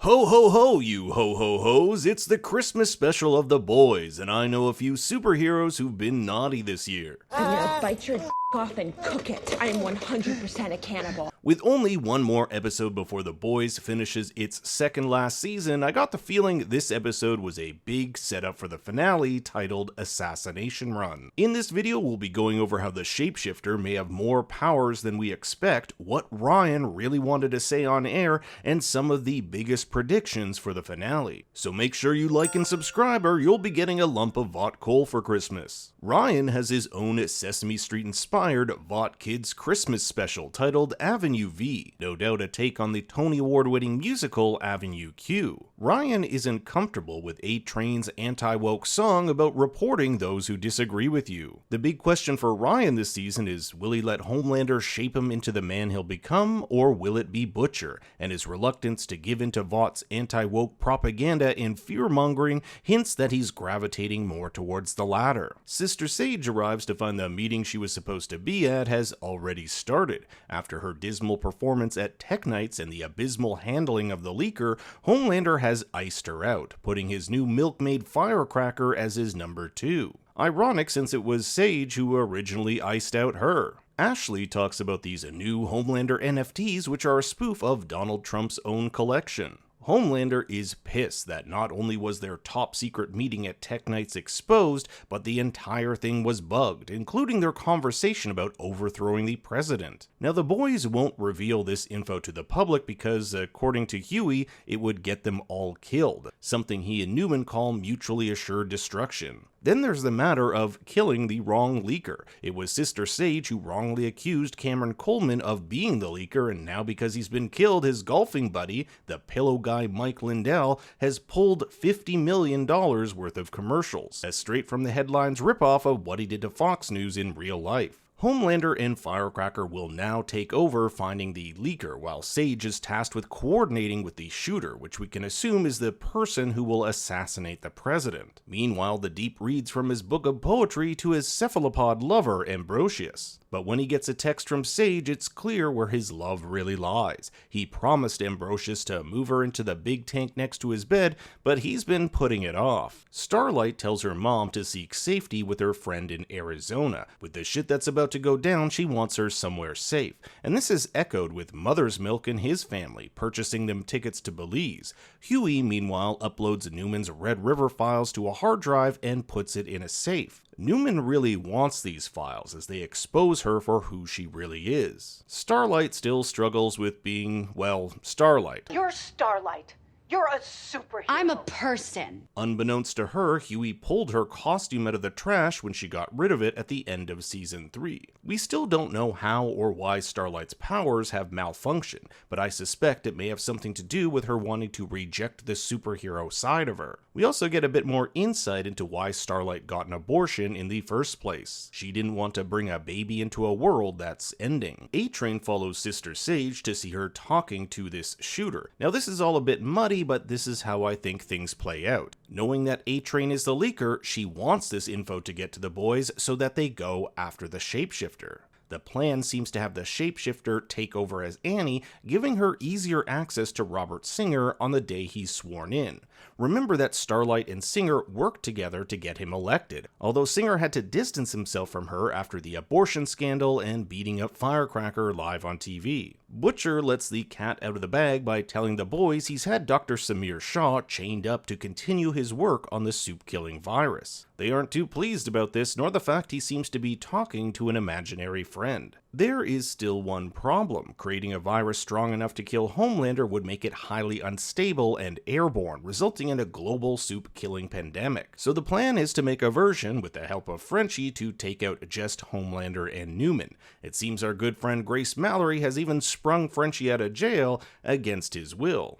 Ho ho ho, you ho ho ho's! It's the Christmas special of The Boys, and I know a few superheroes who've been naughty this year. I'm gonna bite your off and cook it. I am 100% a cannibal. With only one more episode before The Boys finishes its second last season, I got the feeling this episode was a big setup for the finale titled Assassination Run. In this video, we'll be going over how the shapeshifter may have more powers than we expect, what Ryan really wanted to say on air, and some of the biggest predictions for the finale. So make sure you like and subscribe or you'll be getting a lump of Vought coal for Christmas. Ryan has his own Sesame Street inspired Vought Kids Christmas special titled Avenue V, no doubt a take on the Tony Award winning musical Avenue Q. Ryan isn't comfortable with A-Train's anti-woke song about reporting those who disagree with you. The big question for Ryan this season is, will he let Homelander shape him into the man he'll become, or will it be Butcher? And his reluctance to give in to Vought's anti-woke propaganda and fear-mongering hints that he's gravitating more towards the latter. Sister Sage arrives to find the meeting she was supposed to be at has already started. After her dismal performance at Tech Nights and the abysmal handling of the leaker, Homelander has iced her out, putting his new milkmaid Firecracker as his number 2. Ironic, since it was Sage who originally iced out her. Ashley talks about these new Homelander NFTs, which are a spoof of Donald Trump's own collection. Homelander is pissed that not only was their top secret meeting at Tech Nights exposed, but the entire thing was bugged, including their conversation about overthrowing the president. Now, the boys won't reveal this info to the public because, according to Huey, it would get them all killed, something he and Newman call mutually assured destruction. Then there's the matter of killing the wrong leaker. It was Sister Sage who wrongly accused Cameron Coleman of being the leaker, and now because he's been killed, his golfing buddy, the pillow guy Mike Lindell, has pulled $50 million worth of commercials, as straight from the headlines ripoff of what he did to Fox News in real life. Homelander and Firecracker will now take over finding the leaker, while Sage is tasked with coordinating with the shooter, which we can assume is the person who will assassinate the president. Meanwhile, the Deep reads from his book of poetry to his cephalopod lover, Ambrosius. But when he gets a text from Sage, it's clear where his love really lies. He promised Ambrosius to move her into the big tank next to his bed, but he's been putting it off. Starlight tells her mom to seek safety with her friend in Arizona. With the shit that's about to go down, she wants her somewhere safe. And this is echoed with Mother's Milk and his family, purchasing them tickets to Belize. Huey, meanwhile, uploads Newman's Red River files to a hard drive and puts it in a safe. Newman really wants these files as they expose her for who she really is. Starlight still struggles with being, well, Starlight. You're Starlight. You're a superhero. I'm a person. Unbeknownst to her, Huey pulled her costume out of the trash when she got rid of it at the end of season 3. We still don't know how or why Starlight's powers have malfunctioned, but I suspect it may have something to do with her wanting to reject the superhero side of her. We also get a bit more insight into why Starlight got an abortion in the first place. She didn't want to bring a baby into a world that's ending. A-Train follows Sister Sage to see her talking to this shooter. Now, this is all a bit muddy, but this is how I think things play out. Knowing that A-Train is the leaker, she wants this info to get to the boys so that they go after the shapeshifter. The plan seems to have the shapeshifter take over as Annie, giving her easier access to Robert Singer on the day he's sworn in. Remember that Starlight and Singer worked together to get him elected, although Singer had to distance himself from her after the abortion scandal and beating up Firecracker live on TV. Butcher lets the cat out of the bag by telling the boys he's had Dr. Samir Shaw chained up to continue his work on the soup-killing virus. They aren't too pleased about this, nor the fact he seems to be talking to an imaginary friend. There is still one problem. Creating a virus strong enough to kill Homelander would make it highly unstable and airborne, resulting in a global soup-killing pandemic. So the plan is to make a version, with the help of Frenchie, to take out just Homelander and Newman. It seems our good friend Grace Mallory has even sprung Frenchie out of jail against his will.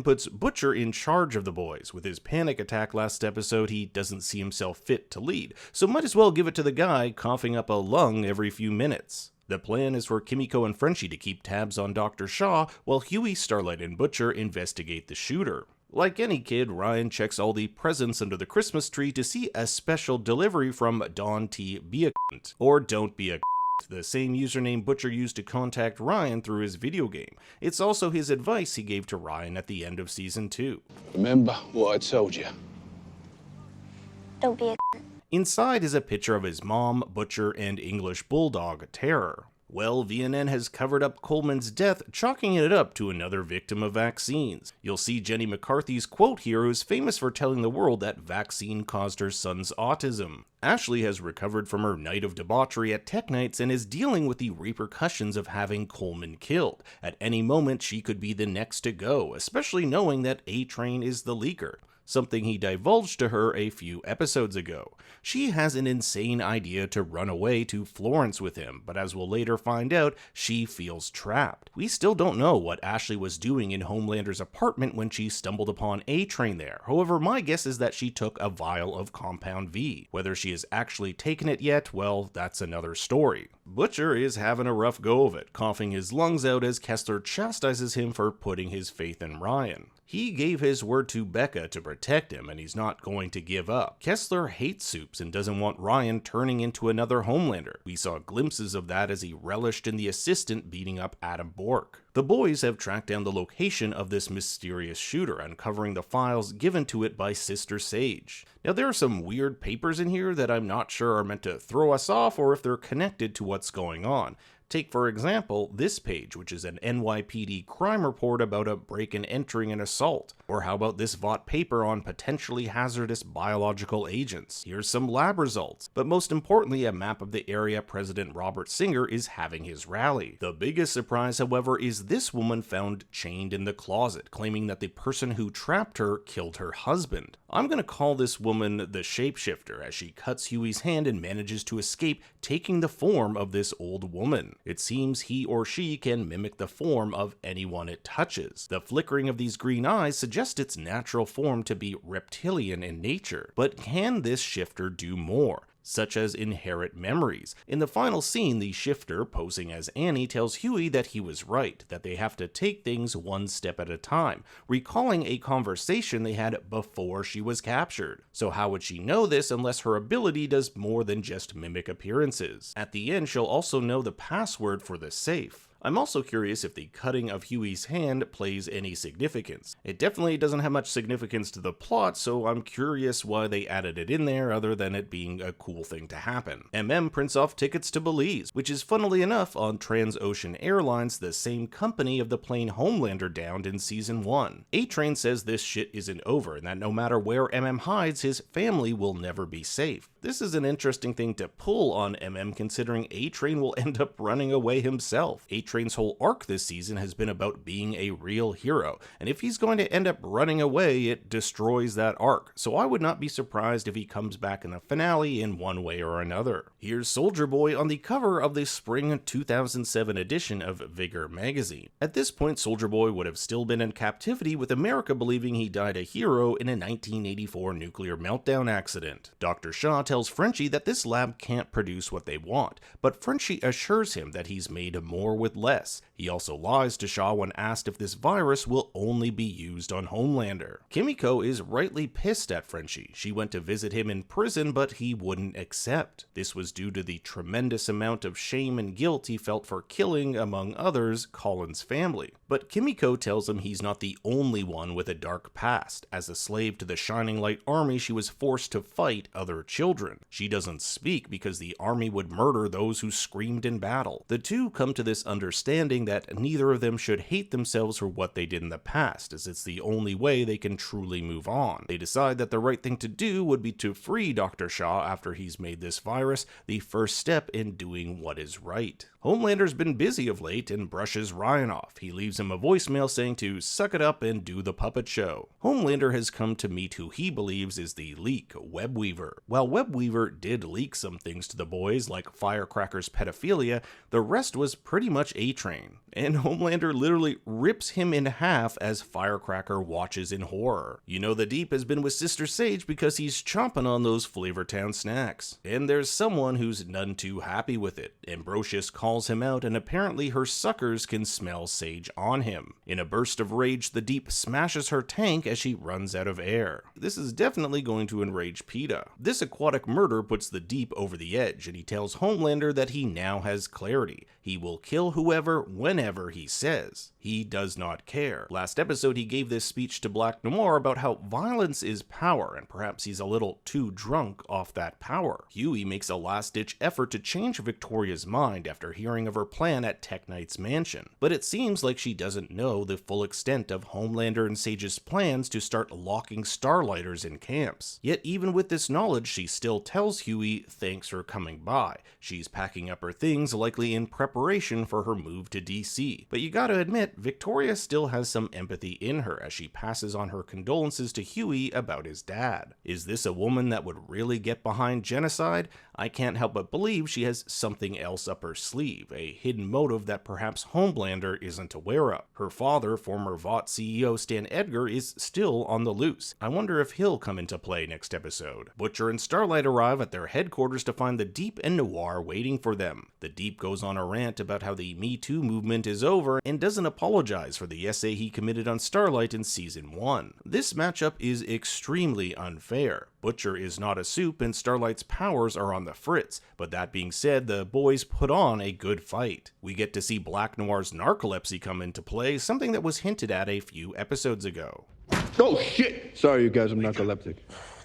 puts Butcher in charge of the boys. With his panic attack last episode, he doesn't see himself fit to lead, so might as well give it to the guy coughing up a lung every few minutes. The plan is for Kimiko and Frenchie to keep tabs on Dr. Shaw, while Huey, Starlight, and Butcher investigate the shooter. Like any kid, Ryan checks all the presents under the Christmas tree to see a special delivery from Don T. Be a or Don't Be a the same username Butcher used to contact Ryan through his video game. It's also his advice he gave to Ryan at the end of season 2. Remember what I told you. Don't be a Inside is a picture of his mom, Butcher, and English bulldog, Terror. Well, VNN has covered up Coleman's death, chalking it up to another victim of vaccines. You'll see Jenny McCarthy's quote here, who's famous for telling the world that vaccine caused her son's autism. Ashley has recovered from her night of debauchery at Tech Nights and is dealing with the repercussions of having Coleman killed. At any moment, she could be the next to go, especially knowing that A-Train is the leaker, something he divulged to her a few episodes ago. She has an insane idea to run away to Florence with him, but as we'll later find out, she feels trapped. We still don't know what Ashley was doing in Homelander's apartment when she stumbled upon A-Train there. However, my guess is that she took a vial of Compound V. Whether she has actually taken it yet, well, that's another story. Butcher is having a rough go of it, coughing his lungs out as Kessler chastises him for putting his faith in Ryan. He gave his word to Becca to protect him, and he's not going to give up. Kessler hates Soups and doesn't want Ryan turning into another Homelander. We saw glimpses of that as he relished in the assistant beating up Adam Bork. The boys have tracked down the location of this mysterious shooter, uncovering the files given to it by Sister Sage. Now, there are some weird papers in here that I'm not sure are meant to throw us off or if they're connected to what's going on. Take, for example, this page, which is an NYPD crime report about a break and entering an assault. Or how about this Vought paper on potentially hazardous biological agents? Here's some lab results. But most importantly, a map of the area President Robert Singer is having his rally. The biggest surprise, however, is this woman found chained in the closet, claiming that the person who trapped her killed her husband. I'm going to call this woman the shapeshifter, as she cuts Huey's hand and manages to escape, taking the form of this old woman. It seems he or she can mimic the form of anyone it touches. The flickering of these green eyes suggests its natural form to be reptilian in nature. But can this shifter do more, such as inherit memories? In the final scene, the shifter, posing as Annie, tells Huey that he was right, that they have to take things one step at a time, recalling a conversation they had before she was captured. So how would she know this unless her ability does more than just mimic appearances? At the end, she'll also know the password for the safe. I'm also curious if the cutting of Huey's hand plays any significance. It definitely doesn't have much significance to the plot, so I'm curious why they added it in there other than it being a cool thing to happen. prints off tickets to Belize, which is funnily enough on Transocean Airlines, the same company of the plane Homelander downed in season 1. A-Train says this shit isn't over and that no matter where hides, his family will never be safe. This is an interesting thing to pull on considering A-Train will end up running away himself. A-Train's whole arc this season has been about being a real hero, and if he's going to end up running away, it destroys that arc, so I would not be surprised if he comes back in the finale in one way or another. Here's Soldier Boy on the cover of the spring 2007 edition of Vigor magazine. At this point, Soldier Boy would have still been in captivity, with America believing he died a hero in a 1984 nuclear meltdown accident. Dr. Shaw tells Frenchie that this lab can't produce what they want, but Frenchie assures him that he's made more with less. He also lies to Shaw when asked if this virus will only be used on Homelander. Kimiko is rightly pissed at Frenchie. She went to visit him in prison, but he wouldn't accept. This was due to the tremendous amount of shame and guilt he felt for killing, among others, Colin's family. But Kimiko tells him he's not the only one with a dark past. As a slave to the Shining Light Army, she was forced to fight other children. She doesn't speak because the army would murder those who screamed in battle. The two come to this understanding that neither of them should hate themselves for what they did in the past, as it's the only way they can truly move on. They decide that the right thing to do would be to free Dr. Shaw after he's made this virus, the first step in doing what is right. Homelander's been busy of late and brushes Ryan off. He leaves him a voicemail saying to suck it up and do the puppet show. Homelander has come to meet who he believes is the leak, Webweaver. While Webweaver did leak some things to the boys, like Firecracker's pedophilia, the rest was pretty much A-Train, and Homelander literally rips him in half as Firecracker watches in horror. You know the Deep has been with Sister Sage because he's chomping on those Flavortown snacks. And there's someone who's none too happy with it. Ambrosius calls him out, and apparently her suckers can smell Sage on him. In a burst of rage, the Deep smashes her tank as she runs out of air. This is definitely going to enrage PETA. This aquatic murder puts the Deep over the edge, and he tells Homelander that he now has clarity. He will kill whoever, whenever he says. He does not care. Last episode, he gave this speech to Black Noir about how violence is power, and perhaps he's a little too drunk off that power. Huey makes a last-ditch effort to change Victoria's mind after hearing of her plan at Tech Knight's mansion, but it seems like she doesn't know the full extent of Homelander and Sage's plans to start locking Starlighters in camps. Yet even with this knowledge, she still tells Huey thanks for coming by. She's packing up her things, likely in preparation for her move to DC. But you gotta admit, Victoria still has some empathy in her as she passes on her condolences to Huey about his dad. Is this a woman that would really get behind genocide? I can't help but believe she has something else up her sleeve, a hidden motive that perhaps Homelander isn't aware of. Her father, former Vought CEO Stan Edgar, is still on the loose. I wonder if he'll come into play next episode. Butcher and Starlight arrive at their headquarters to find the Deep and Noir waiting for them. The Deep goes on a rant about how the Me Too movement is over and doesn't apologize for the essay he committed on Starlight in Season 1. This matchup is extremely unfair. Butcher is not a soup and Starlight's powers are on the fritz, but that being said, the boys put on a good fight. We get to see Black Noir's narcolepsy come into play, something that was hinted at a few episodes ago. Oh shit! Sorry you guys, I'm narcoleptic.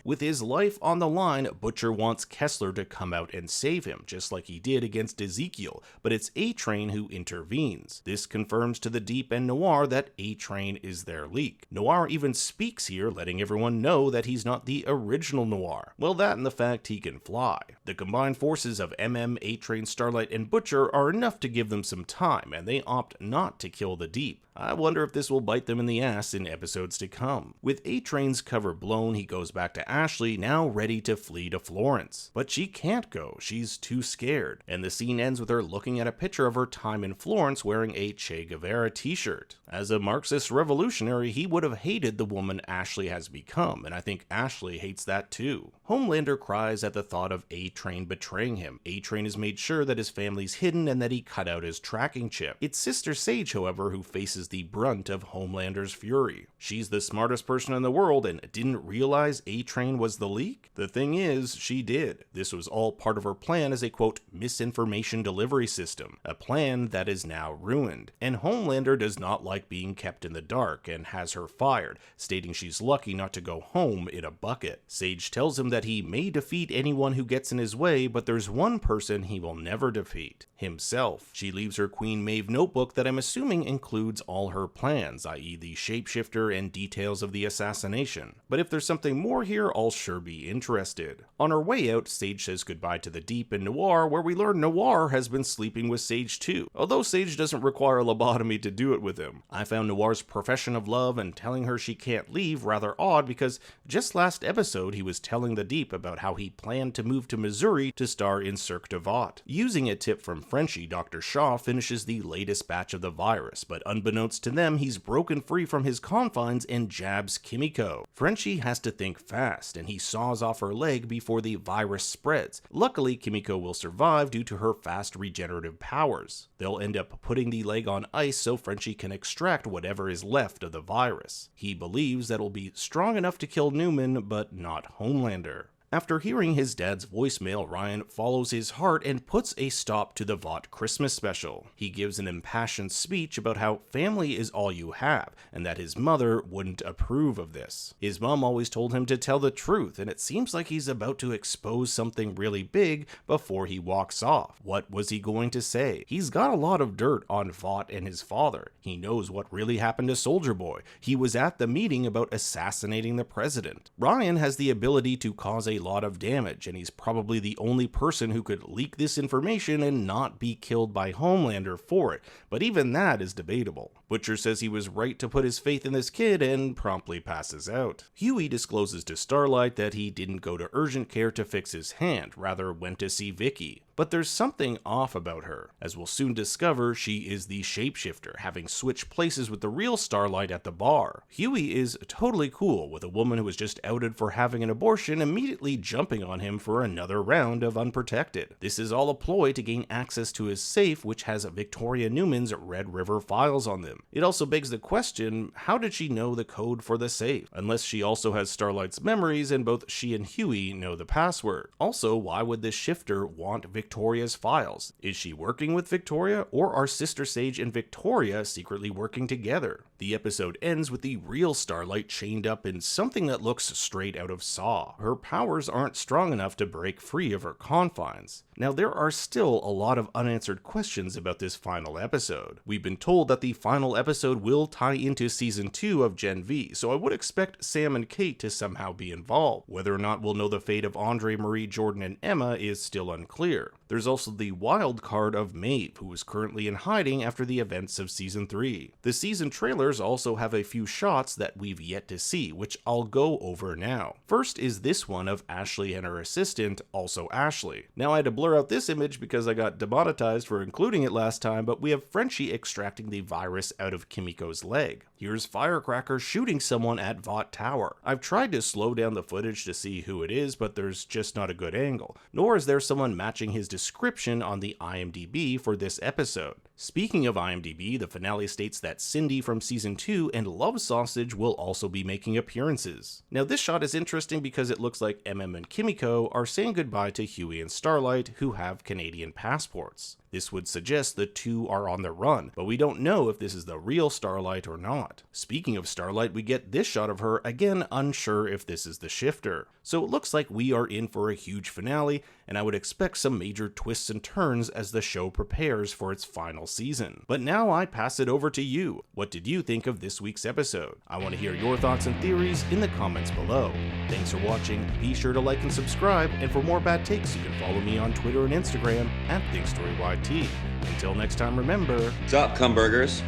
With his life on the line, Butcher wants Kessler to come out and save him, just like he did against Ezekiel, but it's A-Train who intervenes. This confirms to the Deep and Noir that A-Train is their leak. Noir even speaks here, letting everyone know that he's not the original Noir. Well, that and the fact he can fly. The combined forces of MM, A-Train, Starlight, and Butcher are enough to give them some time, and they opt not to kill the Deep. I wonder if this will bite them in the ass in episodes to come. With A-Train's cover blown, he goes back to Ashley, now ready to flee to Florence. But she can't go, she's too scared. And the scene ends with her looking at a picture of her time in Florence wearing a Che Guevara t-shirt. As a Marxist revolutionary, he would have hated the woman Ashley has become, and I think Ashley hates that too. Homelander cries at the thought of A-Train betraying him. A-Train has made sure that his family's hidden and that he cut out his tracking chip. It's Sister Sage, however, who faces the brunt of Homelander's fury. She's the smartest person in the world and didn't realize A-Train was the leak? The thing is, she did. This was all part of her plan as a, quote, misinformation delivery system, a plan that is now ruined. And Homelander does not like being kept in the dark and has her fired, stating she's lucky not to go home in a bucket. Sage tells him that he may defeat anyone who gets in his way, but there's one person he will never defeat: himself. She leaves her Queen Maeve notebook that I'm assuming includes all her plans, i.e. the shapeshifter and details of the assassination. But if there's something more here, I'll sure be interested. On her way out, Sage says goodbye to the Deep and Noir, where we learn Noir has been sleeping with Sage too, although Sage doesn't require a lobotomy to do it with him. I found Noir's profession of love and telling her she can't leave rather odd because just last episode he was telling the Deep about how he planned to move to Missouri to star in Cirque du Vought. Using a tip from Frenchie, Dr. Shaw finishes the latest batch of the virus, but unbeknownst to them, he's broken free from his confines and jabs Kimiko. Frenchie has to think fast, and he saws off her leg before the virus spreads. Luckily, Kimiko will survive due to her fast regenerative powers. They'll end up putting the leg on ice so Frenchie can extract whatever is left of the virus. He believes that it'll be strong enough to kill Newman, but not Homelander. After hearing his dad's voicemail, Ryan follows his heart and puts a stop to the Vought Christmas special. He gives an impassioned speech about how family is all you have, and that his mother wouldn't approve of this. His mom always told him to tell the truth, and it seems like he's about to expose something really big before he walks off. What was he going to say? He's got a lot of dirt on Vought and his father. He knows what really happened to Soldier Boy. He was at the meeting about assassinating the president. Ryan has the ability to cause a lot of damage, and he's probably the only person who could leak this information and not be killed by Homelander for it, but even that is debatable. Butcher says he was right to put his faith in this kid and promptly passes out. Huey discloses to Starlight that he didn't go to urgent care to fix his hand, rather went to see Vicky. But there's something off about her. As we'll soon discover, she is the shapeshifter, having switched places with the real Starlight at the bar. Huey is totally cool with a woman who was just outed for having an abortion immediately jumping on him for another round of unprotected. This is all a ploy to gain access to his safe, which has Victoria Newman's Red River files on them. It also begs the question, how did she know the code for the safe? Unless she also has Starlight's memories and both she and Huey know the password. Also, why would this shifter want Victoria's files? Is she working with Victoria, or are Sister Sage and Victoria secretly working together? The episode ends with the real Starlight chained up in something that looks straight out of Saw. Her powers aren't strong enough to break free of her confines. Now, there are still a lot of unanswered questions about this final episode. We've been told that the final episode will tie into season 2 of Gen V, so I would expect Sam and Kate to somehow be involved. Whether or not we'll know the fate of Andre, Marie, Jordan, and Emma is still unclear. There's also the wild card of Maeve, who is currently in hiding after the events of season 3. The season trailers also have a few shots that we've yet to see, which I'll go over now. First is this one of Ashley and her assistant, also Ashley. Now, I had to blur out this image because I got demonetized for including it last time, but we have Frenchie extracting the virus out of Kimiko's leg. Here's Firecracker shooting someone at Vought Tower. I've tried to slow down the footage to see who it is, but there's just not a good angle. Nor is there someone matching his description on the IMDb for this episode. Speaking of IMDb, the finale states that Cindy from season 2 and Love Sausage will also be making appearances. Now, this shot is interesting because it looks like MM and Kimiko are saying goodbye to Huey and Starlight, who have Canadian passports. This would suggest the two are on the run, but we don't know if this is the real Starlight or not. Speaking of Starlight, we get this shot of her, again unsure if this is the shifter. So it looks like we are in for a huge finale, and I would expect some major twists and turns as the show prepares for its final season. But now I pass it over to you. What did you think of this week's episode? I want to hear your thoughts and theories in the comments below. Thanks for watching, be sure to like and subscribe, and for more bad takes you can follow me on Twitter and Instagram @ThinkStoryYT. Until next time, remember... What's up, Cumburgers?